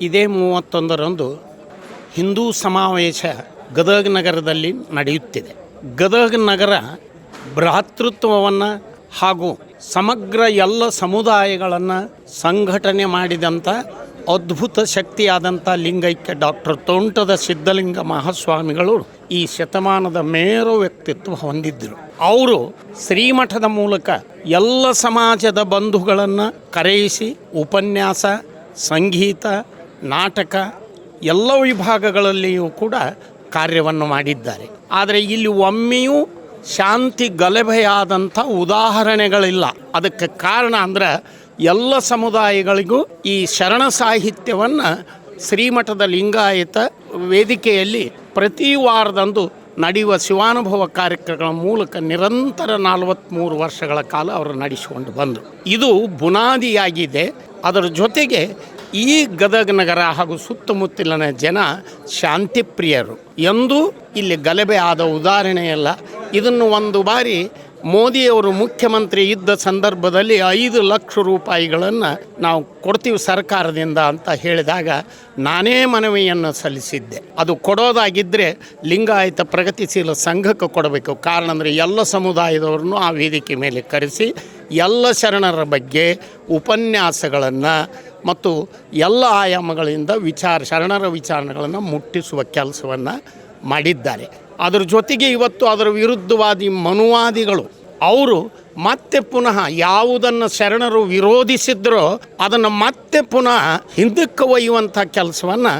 ಇದೇ 31ರಂದು ಹಿಂದೂ ಸಮಾವೇಶ ಗದಗ ನಗರದಲ್ಲಿ ನಡೆಯುತ್ತಿದೆ. ಗದಗ ನಗರ ಭ್ರಾತೃತ್ವವನ್ನು ಹಾಗೂ ಸಮಗ್ರ ಎಲ್ಲ ಸಮುದಾಯಗಳನ್ನು ಸಂಘಟನೆ ಮಾಡಿದಂಥ ಅದ್ಭುತ ಶಕ್ತಿಯಾದಂಥ ಲಿಂಗೈಕ್ಯ ಡಾಕ್ಟರ್ ತೋಂಟದ ಸಿದ್ಧಲಿಂಗ ಮಹಾಸ್ವಾಮಿಗಳು ಈ ಶತಮಾನದ ಮೇರು ವ್ಯಕ್ತಿತ್ವ ಹೊಂದಿದ್ದರು. ಅವರು ಶ್ರೀಮಠದ ಮೂಲಕ ಎಲ್ಲ ಸಮಾಜದ ಬಂಧುಗಳನ್ನು ಕರೆಯಿಸಿ ಉಪನ್ಯಾಸ, ಸಂಗೀತ, ನಾಟಕ ಎಲ್ಲ ವಿಭಾಗಗಳಲ್ಲಿಯೂ ಕೂಡ ಕಾರ್ಯವನ್ನು ಮಾಡಿದ್ದಾರೆ. ಆದರೆ ಇಲ್ಲಿ ಒಮ್ಮೆಯೂ ಶಾಂತಿ ಗಲಭೆಯಾದಂಥ ಉದಾಹರಣೆಗಳಿಲ್ಲ. ಅದಕ್ಕೆ ಕಾರಣ ಅಂದರೆ ಎಲ್ಲ ಸಮುದಾಯಗಳಿಗೂ ಈ ಶರಣ ಸಾಹಿತ್ಯವನ್ನು ಶ್ರೀಮಠದ ಲಿಂಗಾಯತ ವೇದಿಕೆಯಲ್ಲಿ ಪ್ರತಿ ವಾರದಂದು ನಡೆಯುವ ಶಿವಾನುಭವ ಕಾರ್ಯಕ್ರಮಗಳ ಮೂಲಕ ನಿರಂತರ 43 ವರ್ಷಗಳ ಕಾಲ ಅವರು ನಡೆಸಿಕೊಂಡು ಬಂದರು. ಇದು ಬುನಾದಿಯಾಗಿದೆ. ಅದರ ಜೊತೆಗೆ ಈ ಗದಗ ನಗರ ಹಾಗೂ ಸುತ್ತಮುತ್ತಲಿನ ಜನ ಶಾಂತಿಪ್ರಿಯರು. ಎಂದೂ ಇಲ್ಲಿ ಗಲಭೆ ಆದ ಉದಾಹರಣೆಯಲ್ಲ. ಇದನ್ನು ಒಂದು ಬಾರಿ ಮೋದಿಯವರು ಮುಖ್ಯಮಂತ್ರಿ ಇದ್ದ ಸಂದರ್ಭದಲ್ಲಿ 5 ಲಕ್ಷ ರೂಪಾಯಿಗಳನ್ನು ನಾವು ಕೊಡ್ತೀವಿ ಸರ್ಕಾರದಿಂದ ಅಂತ ಹೇಳಿದಾಗ ನಾನೇ ಮನವಿಯನ್ನು ಸಲ್ಲಿಸಿದ್ದೆ. ಅದು ಕೊಡೋದಾಗಿದ್ದರೆ ಲಿಂಗಾಯತ ಪ್ರಗತಿಶೀಲ ಸಂಘಕ್ಕೆ ಕೊಡಬೇಕು. ಕಾರಣ ಅಂದರೆ ಎಲ್ಲ ಸಮುದಾಯದವ್ರನ್ನೂ ಆ ವೇದಿಕೆ ಮೇಲೆ ಕರೆಸಿ ಎಲ್ಲ ಶರಣರ ಬಗ್ಗೆ ಉಪನ್ಯಾಸಗಳನ್ನು ಮತ್ತು ಎಲ್ಲ ಆಯಾಮಗಳಿಂದ ಶರಣರ ವಿಚಾರಣೆಗಳನ್ನು ಮುಟ್ಟಿಸುವ ಕೆಲಸವನ್ನು ಮಾಡಿದ್ದಾರೆ. ಅದರ ಜೊತೆಗೆ ಇವತ್ತು ಅದರ ವಿರುದ್ಧವಾದಿ ಮನುವಾದಿಗಳು ಅವರು ಮತ್ತೆ ಪುನಃ ಯಾವುದನ್ನು ಶರಣರು ವಿರೋಧಿಸಿದ್ರೋ ಅದನ್ನು ಮತ್ತೆ ಪುನಃ ಹಿಂದಕ್ಕೆ ಒಯ್ಯುವಂಥ ಕೆಲಸವನ್ನು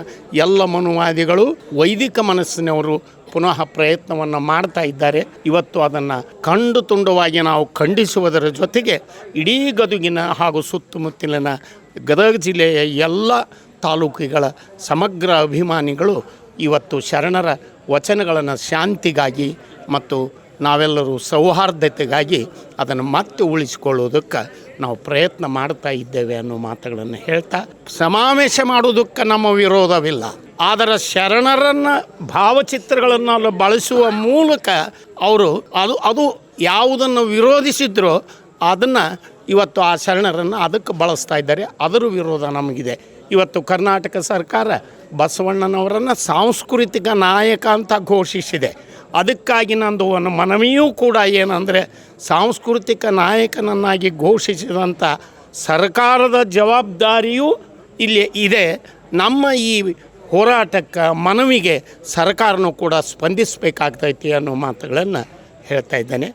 ಎಲ್ಲ ಮನುವಾದಿಗಳು ವೈದಿಕ ಮನಸ್ಸಿನವರು ಪುನಃ ಪ್ರಯತ್ನವನ್ನು ಮಾಡ್ತಾ ಇದ್ದಾರೆ. ಇವತ್ತು ಅದನ್ನು ಕಂಡು ತುಂಡವಾಗಿ ನಾವು ಖಂಡಿಸುವುದರ ಜೊತೆಗೆ ಇಡೀ ಗದಗಿನ ಹಾಗೂ ಸುತ್ತಮುತ್ತಲಿನ ಗದಗ ಜಿಲ್ಲೆಯ ಎಲ್ಲ ತಾಲೂಕುಗಳ ಸಮಗ್ರ ಅಭಿಮಾನಿಗಳು ಇವತ್ತು ಶರಣರ ವಚನಗಳನ್ನು ಶಾಂತಿಗಾಗಿ ಮತ್ತು ನಾವೆಲ್ಲರೂ ಸೌಹಾರ್ದತೆಗಾಗಿ ಅದನ್ನು ಮತ್ತೆ ಉಳಿಸಿಕೊಳ್ಳೋದಕ್ಕೆ ನಾವು ಪ್ರಯತ್ನ ಮಾಡ್ತಾ ಇದ್ದೇವೆ ಅನ್ನೋ ಮಾತುಗಳನ್ನು ಹೇಳ್ತಾ, ಸಮಾವೇಶ ಮಾಡೋದಕ್ಕೆ ನಮ್ಮ ವಿರೋಧವಿಲ್ಲ. ಆದರೆ ಶರಣರನ್ನು ಭಾವಚಿತ್ರಗಳನ್ನು ಬಳಸುವ ಮೂಲಕ ಅವರು ಅದು ಯಾವುದನ್ನು ವಿರೋಧಿಸಿದ್ರೋ ಅದನ್ನು ಇವತ್ತು ಆ ಶರಣರನ್ನು ಅದಕ್ಕೆ ಬಳಸ್ತಾ ಇದ್ದಾರೆ. ಅದರ ವಿರೋಧ ನಮಗಿದೆ. ಇವತ್ತು ಕರ್ನಾಟಕ ಸರ್ಕಾರ ಬಸವಣ್ಣನವರನ್ನು ಸಾಂಸ್ಕೃತಿಕ ನಾಯಕ ಅಂತ ಘೋಷಿಸಿದೆ. ಅದಕ್ಕಾಗಿ ನಂದು ಒಂದು ಮನವಿಯೂ ಕೂಡ ಏನಂದರೆ, ಸಾಂಸ್ಕೃತಿಕ ನಾಯಕನನ್ನಾಗಿ ಘೋಷಿಸಿದಂಥ ಸರ್ಕಾರದ ಜವಾಬ್ದಾರಿಯೂ ಇಲ್ಲಿ ಇದೆ. ನಮ್ಮ ಈ ಹೋರಾಟಕ್ಕೆ ಮನವಿಗೆ ಸರ್ಕಾರನೂ ಕೂಡ ಸ್ಪಂದಿಸಬೇಕಾಗ್ತೈತಿ ಅನ್ನೋ ಮಾತುಗಳನ್ನು ಹೇಳ್ತಾ ಇದ್ದೇನೆ.